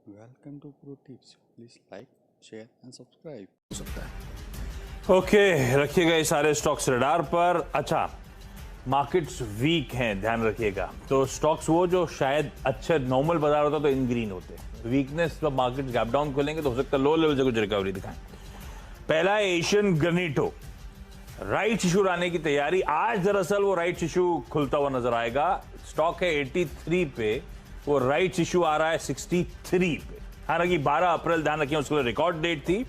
Welcome to Pro Tips. Please like, share and subscribe. हो सकता है। ओके रखिएगा ये सारे स्टॉक्स रडार पर। अच्छा, मार्केट्स वीक हैं, ध्यान रखिएगा। तो स्टॉक्स वो जो शायद अच्छे नॉर्मल बाजार होता तो इन ग्रीन होते। वीकनेस जब मार्केट गैप डाउन खोलेंगे तो हो सकता है लो लेवल से कुछ रिकवरी दिखाएं। पहला है एशियन ग्रेनाइट, राइट इशू आने की तैयारी। आज दरअसल वो राइट इशू खुलता हुआ नजर आएगा। स्टॉक है 83 पे, वो राइट इशू आ रहा है 63 पे। हालांकि 12 अप्रैल ध्यान रखिए उसके लिए रिकॉर्ड डेट थी।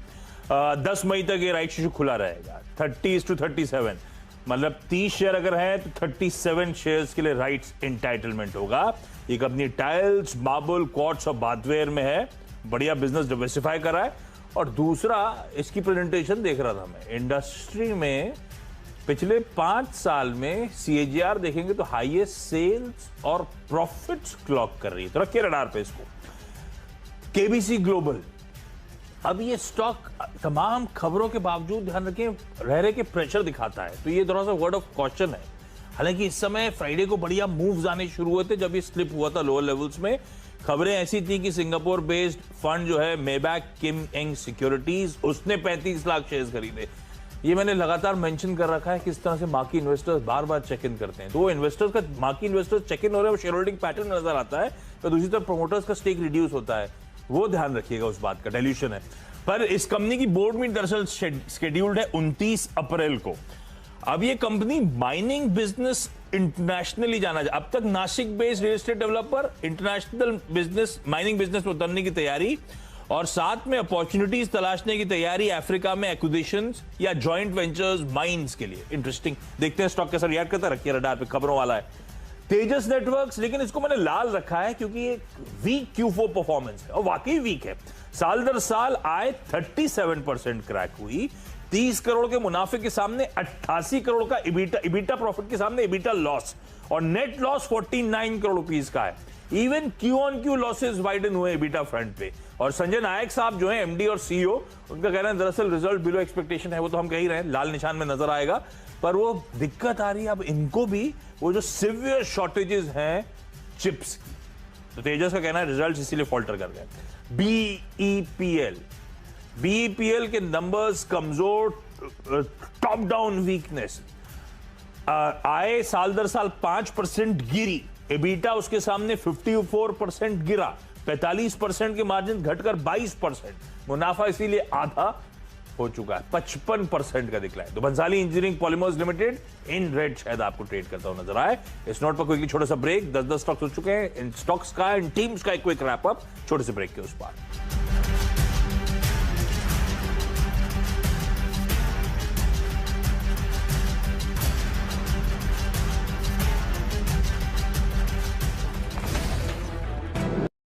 10 मई तक ये राइट इशू खुला रहेगा। 30:37 मतलब 30 शेयर अगर है तो 37 शेयर्स के लिए राइट्स एंटाइटलमेंट होगा। ये कंपनी टाइल्स, मार्बल, क्वार्ट्ज और बाथवेयर में है। बढ़िया बिजनेस डिवर्सिफाई करा है। और दूसरा, इसकी प्रेजेंटेशन देख रहा था मैं, इंडस्ट्री में पिछले 5 साल में CAGR देखेंगे तो हाईएस्ट सेल्स और प्रॉफिट्स क्लॉक कर रही है। तो रखिए रडार पे इसको। KBC ग्लोबल, अब ये स्टॉक तमाम खबरों के बावजूद ध्यान रखें रह के प्रेशर दिखाता है, तो ये थोड़ा सा वर्ड ऑफ कॉशन है। हालांकि इस समय फ्राइडे को बढ़िया मूव्स आने शुरू हुए थे जब ये स्लिप हुआ था लोअर लेवल्स में। खबरें ऐसी थी कि सिंगापुर बेस्ड फंड जो है मेबैक किम एंग सिक्योरिटीज, उसने 35 लाख शेयर्स खरीदे। ये मैंने लगातार मेंशन कर रखा है किस तरह से मार्की इन्वेस्टर्स बार बार चेक इन करते हैं। तो वो इन्वेस्टर्स का मार्की इन्वेस्टर्स चेक इन हो रहे हैं, शेयर होल्डिंग पैटर्न नजर आता है। तो दूसरी तरफ प्रोमोटर्स का स्टेक रिड्यूस होता है, वो ध्यान रखिएगा, उस बात का डाइल्यूशन है। पर इस कंपनी की बोर्ड मीट दरअसल शेड्यूल्ड है 29 अप्रैल को। अब ये कंपनी माइनिंग बिजनेस इंटरनेशनली जाना जाए। अब तक Nashik based real estate developer, international business mining business में उतरने की तैयारी और साथ में अपॉर्चुनिटीज तलाशने की तैयारी अफ्रीका में एक्विजिशंस या जॉइंट वेंचर्स माइंस के लिए। इंटरेस्टिंग, देखते हैं स्टॉक कैसा रिएक्ट करता है। रखिए रडार पे, खबरों वाला है। तेजस नेटवर्क्स, लेकिन इसको मैंने लाल रखा है क्योंकि एक वीक Q4 परफॉर्मेंस है और वाकई वीक है। साल दर साल आय 37% क्रैक हुई। 30 करोड़ के मुनाफे के सामने 88 करोड़ का इबिटा प्रॉफिट के सामने इबिटा लॉस और नेट लॉस 49 करोड़ रुपीस का है। इवन Q-on-Q लॉसेस वाइडन हुए इबिटा फ्रंट पे। और संजय नायक साहब जो हैं MD और CEO, उनका कहना है दरअसल रिजल्ट बिलो एक्सपेक्टेशन है। वो तो हम कह ही रहे हैं, लाल निशान में नजर आएगा। पर वो दिक्कत आ रही है अब इनको भी, वो जो सिवियर शॉर्टेजेस हैं चिप्स की। तो तेजस का कहना है रिजल्ट इसीलिए फॉल्टर कर गए। BEPL के नंबर्स कमजोर, टॉप डाउन वीकनेस। आय साल दर साल 5% गिरी, एबिटा उसके सामने 54% गिरा, 45% के मार्जिन घटकर 22%। मुनाफा इसीलिए आधा हो चुका है, 55% का दिक्लाइन। तो Bansali engineering polymers limited in red शायद आपको ट्रेड करता हुआ नजर आए। इस नोट पर कोई छोटा सा ब्रेक, 10 स्टॉक्स हो चुके हैं इन स्टॉक्स का, इन टीम्स का एक क्विक रैप अप छोटे से ब्रेक के उस पार।